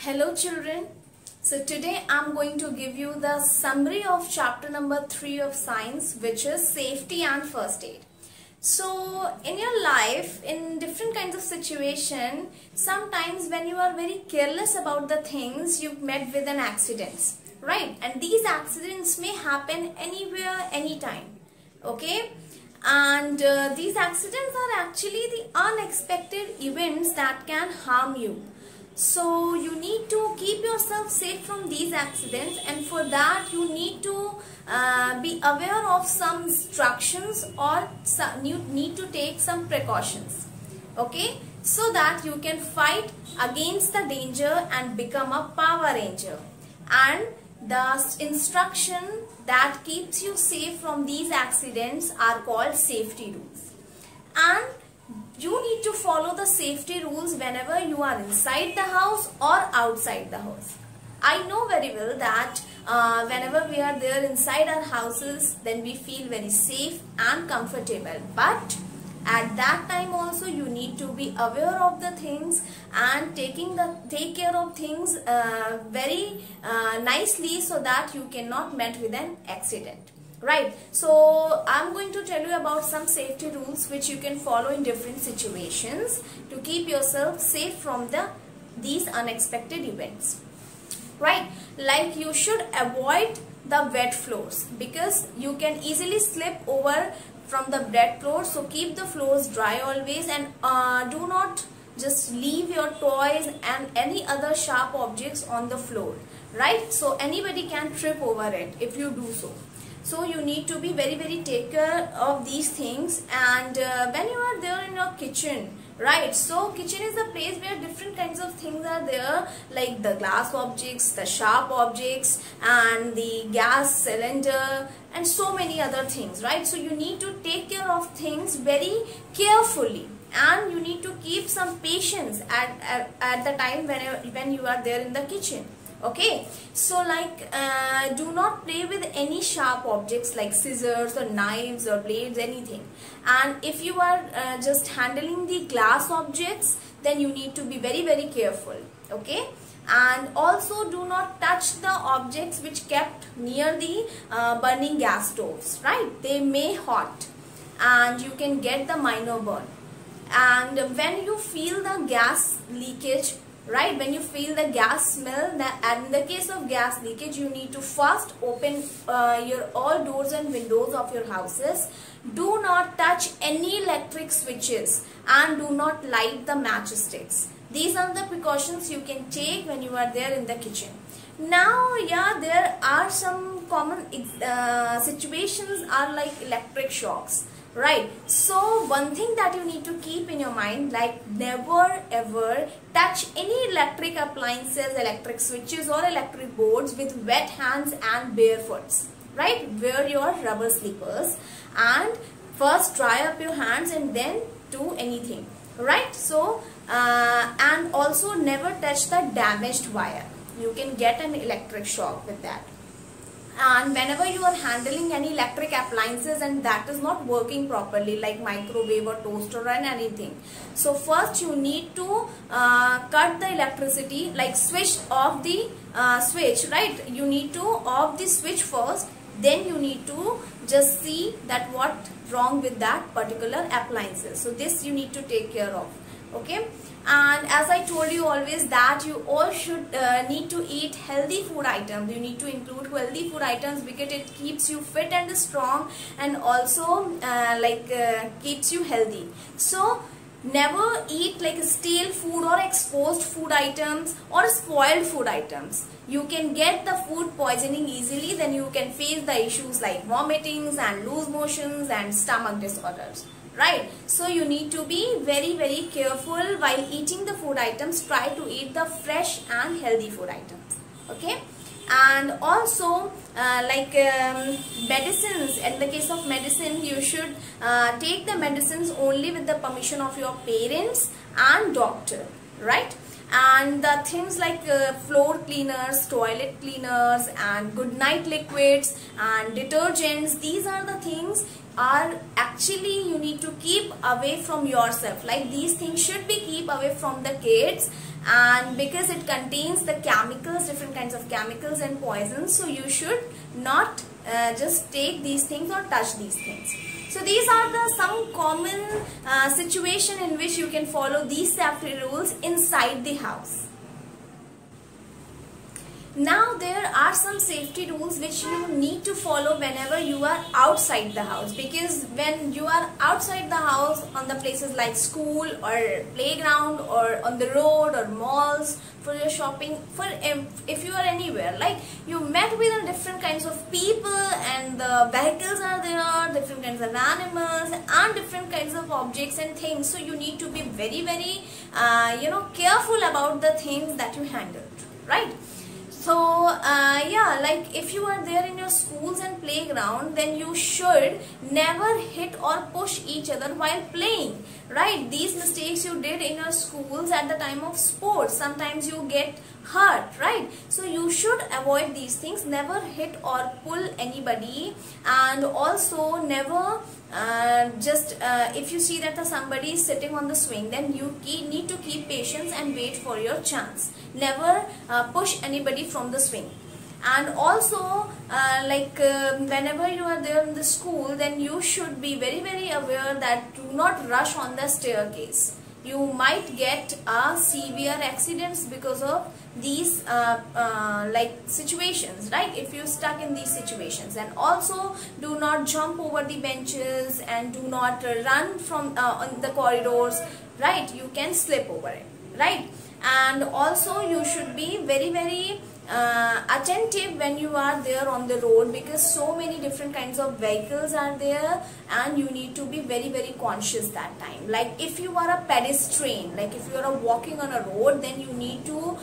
Hello children. So today I'm going to give you the summary of chapter number 3 of science, which is safety and first aid. So in your life, in different kinds of situation, sometimes when you are very careless about the things, you met with an accidents, right? And these accidents may happen anywhere, anytime, okay? And these accidents are actually the unexpected events that can harm you. So you need to keep yourself safe from these accidents, and for that you need to be aware of some instructions, or you need to take some precautions, okay, so that you can fight against the danger and become a Power Ranger. And the instruction that keeps you safe from these accidents are called safety rules. And you need to follow the safety rules whenever you are inside the house or outside the house. I know very well that whenever we are there inside our houses, then we feel very safe and comfortable. But at that time also you need to be aware of the things and take care of things very nicely, so that you cannot meet with an accident. Right, so I'm going to tell you about some safety rules which you can follow in different situations to keep yourself safe from these unexpected events. Right, like you should avoid the wet floors, because you can easily slip over from the wet floor. So keep the floors dry always, and do not just leave your toys and any other sharp objects on the floor. Right, so anybody can trip over it if you do so. So you need to be very take care of these things. And when you are there in your kitchen, right, so kitchen is the place where different kinds of things are there, like the glass objects, the sharp objects, and the gas cylinder, and so many other things, right? So you need to take care of things very carefully, and you need to keep some patience at the time when you are there in the kitchen. Okay, so like do not play with any sharp objects like scissors or knives or blades, anything. And if you are just handling the glass objects, then you need to be very careful. Okay, and also do not touch the objects which kept near the burning gas stoves, right? They may hot and you can get the minor burn. And when you feel the gas leakage, right, when you feel the gas smell, and in the case of gas leakage, you need to first open your all doors and windows of your houses. Do not touch any electric switches, and do not light the matchsticks. These are the precautions you can take when you are there in the kitchen. Now, yeah, there are some common situations are like electric shocks. Right, so one thing that you need to keep in your mind, like never ever touch any electric appliances, electric switches or electric boards with wet hands and barefoots. Right, wear your rubber slippers and first dry up your hands and then do anything. Right, so and also never touch the damaged wire. You can get an electric shock with that. And whenever you are handling any electric appliances and that is not working properly, like microwave or toaster and anything, so first you need to cut the electricity, like switch off the switch, right? You need to off the switch first, then you need to just see that what wrong with that particular appliances. So this you need to take care of. Okay, and as I told you always that you all should need to eat healthy food items. You need to include healthy food items because it keeps you fit and strong, and also keeps you healthy. So never eat like stale food or exposed food items or spoiled food items. You can get the food poisoning easily, then you can face the issues like vomitings and loose motions and stomach disorders. Right, so you need to be very careful while eating the food items. Try to eat the fresh and healthy food items. Okay, and also medicines. In the case of medicine, you should take the medicines only with the permission of your parents and doctor. Right, and the things like floor cleaners, toilet cleaners, and good night liquids and detergents, these are the things are actually you need to keep away from yourself. Like these things should be keep away from the kids, and because it contains the chemicals, different kinds of chemicals and poisons, so you should not just take these things or touch these things. So these are the some common situation in which you can follow these safety rules inside the house. Now there are some safety rules which you need to follow whenever you are outside the house, because when you are outside the house on the places like school or playground or on the road or malls for your shopping, for if you are anywhere, like you met with different kinds of people and the vehicles are there, different kinds of animals and different kinds of objects and things, so you need to be very careful about the things that you handle, right? So yeah, like if you are there in your schools and playground, then you should never hit or push each other while playing, right? These mistakes you did in your schools at the time of sports, sometimes you get hurt, right? So you should avoid these things, never hit or pull anybody, and also never if you see that somebody is sitting on the swing, then you need to keep patience and wait for your chance. Never push anybody from the swing. And also whenever you are there in the school, then you should be very aware that do not rush on the staircase. You might get severe accidents because of these situations, right? If you're stuck in these situations. And also do not jump over the benches and do not run from on the corridors, right? You can slip over it, right? And also you should be very attentive when you are there on the road, because so many different kinds of vehicles are there and you need to be very conscious that time. Like if you are a pedestrian, like if you are walking on a road, then you need to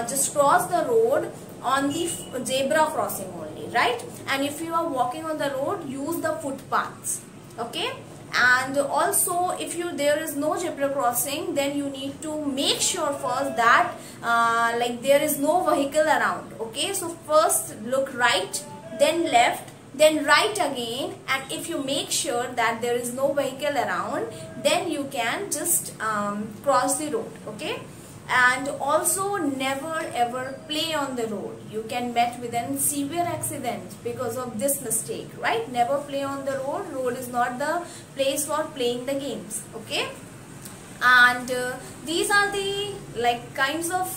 just cross the road on the zebra crossing only, right? And if you are walking on the road, use the footpaths, okay? And also if there is no zebra crossing, then you need to make sure first that there is no vehicle around, okay? So first look right, then left, then right again, and if you make sure that there is no vehicle around, then you can just cross the road, okay? And also never ever play on the road. You can met with a severe accident because of this mistake, right? Never play on the road. Road is not the place for playing the games, okay? And these are the kinds of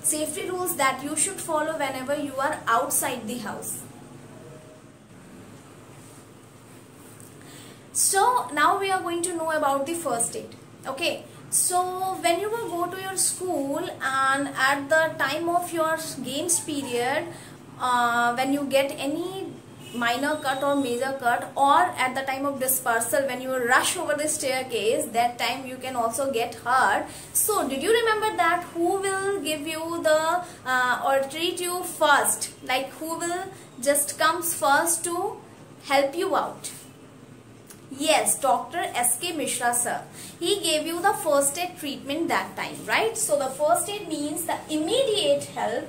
safety rules that you should follow whenever you are outside the house. So now we are going to know about the first aid, okay? So when you will go to your school and at the time of your games period, when you get any minor cut or major cut, or at the time of dispersal when you rush over the staircase, that time you can also get hurt. So did you remember that who will give you the or treat you first, like who will just comes first to help you out? Yes, Dr. S.K. Mishra sir. He gave you the first aid treatment that time, right? So the first aid means the immediate help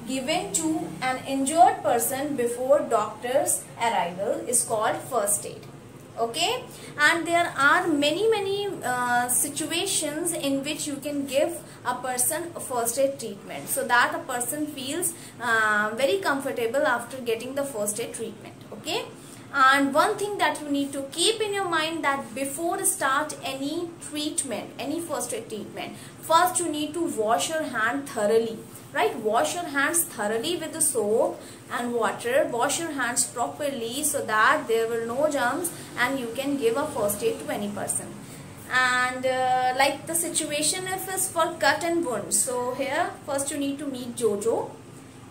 given to an injured person before doctor's arrival is called first aid, okay? And there are many situations in which you can give a person a first aid treatment, so that a person feels very comfortable after getting the first aid treatment, okay? And one thing that you need to keep in your mind, that before start any treatment, any first aid treatment, first you need to wash your hand thoroughly, right? Wash your hands thoroughly with the soap and water. Wash your hands properly so that there will no germs and you can give a first aid to any person. And like the situation if is for cut and wound. So here first you need to meet Jojo.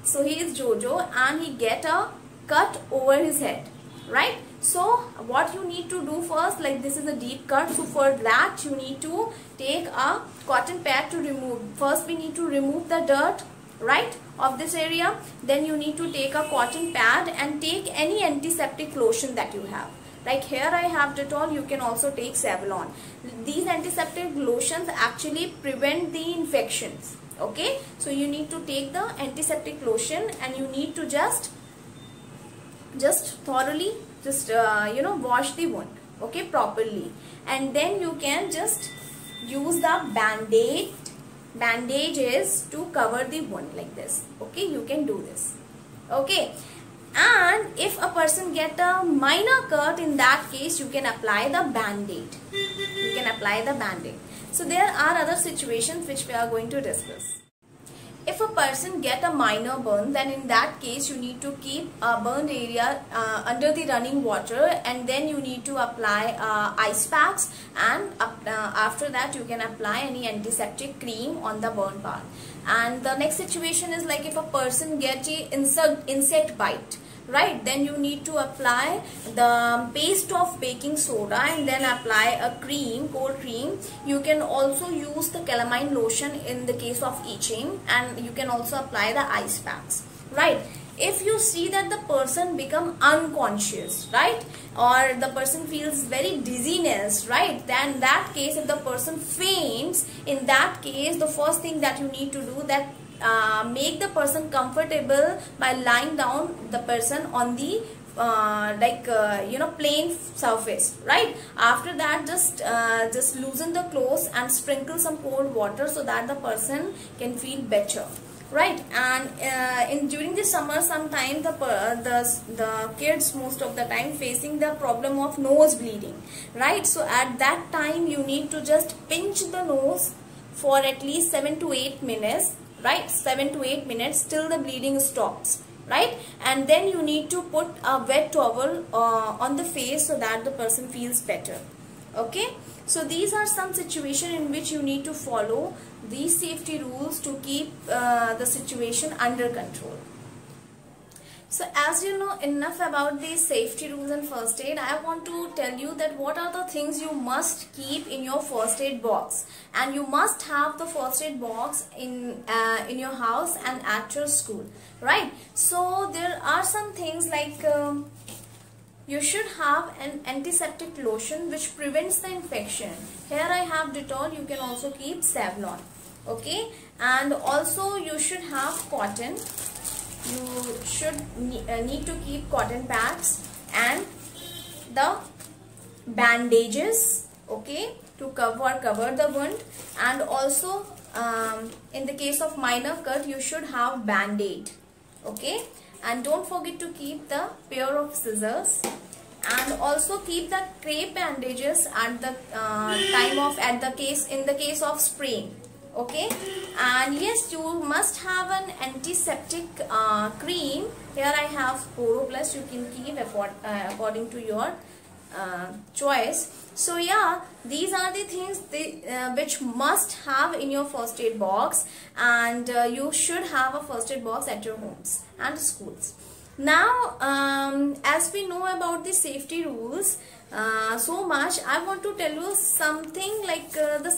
So he is Jojo and he get a cut over his head, right? So what you need to do first, like this is a deep cut, so for that you need to take a cotton pad to remove. First we need to remove the dirt, right, of this area. Then you need to take a cotton pad and take any antiseptic lotion that you have. Like here I have Dettol, you can also take Savlon. These antiseptic lotions actually prevent the infections, okay? So you need to take the antiseptic lotion and you need to just thoroughly wash the wound, okay, properly. And then you can just use the band-aid bandages to cover the wound like this. Okay, you can do this. Okay, and if a person get a minor cut, in that case you can apply the band-aid. You can apply the band-aid. So there are other situations which we are going to discuss. If a person get a minor burn, then in that case you need to keep a burned area under the running water, and then you need to apply ice packs, and after that you can apply any antiseptic cream on the burn part. And the next situation is like if a person get a insect bite, right, then you need to apply the paste of baking soda and then apply a cream, cold cream. You can also use the calamine lotion in the case of itching, and you can also apply the ice packs, right. If you see that the person become unconscious, right, or the person feels very dizziness, right, then in that case if the person faints, in that case the first thing that you need to do, that make the person comfortable by lying down the person on the plain surface, right. After that just loosen the clothes and sprinkle some cold water so that the person can feel better, right. And during the summer sometime the kids most of the time facing the problem of nose bleeding, right. So at that time you need to just pinch the nose for at least 7 to 8 minutes, right, 7 to 8 minutes till the bleeding stops, right. And then you need to put a wet towel on the face so that the person feels better. Okay, so these are some situations in which you need to follow these safety rules to keep the situation under control. So as you know enough about these safety rules and first aid, I want to tell you that what are the things you must keep in your first aid box. And you must have the first aid box in your house and at your school, right. So there are some things like you should have an antiseptic lotion which prevents the infection. Here I have Dettol, you can also keep Savlon. Okay, and also you should have cotton. You should need to keep cotton pads and the bandages, okay, to cover the wound. And also in the case of minor cut you should have band-aid, okay. And don't forget to keep the pair of scissors, and also keep the crepe bandages at the in the case of spraying. Okay, and yes, you must have an antiseptic cream. Here I have Poro Plus, you can keep according to your choice. So yeah, these are the things which must have in your first aid box, and you should have a first aid box at your homes and schools. Now as we know about the safety rules so much, I want to tell you something like the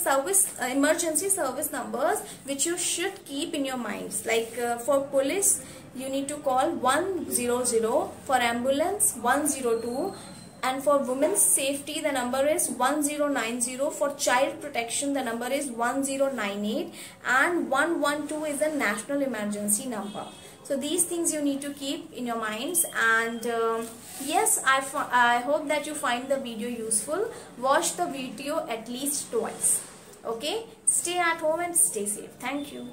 emergency service numbers which you should keep in your minds. Like for police you need to call 100, for ambulance 102, and for women's safety the number is 1090, for child protection the number is 1098, and 112 is a national emergency number. So these things you need to keep in your minds. And yes, I hope that you find the video useful. Watch the video at least twice. Okay, stay at home and stay safe. Thank you.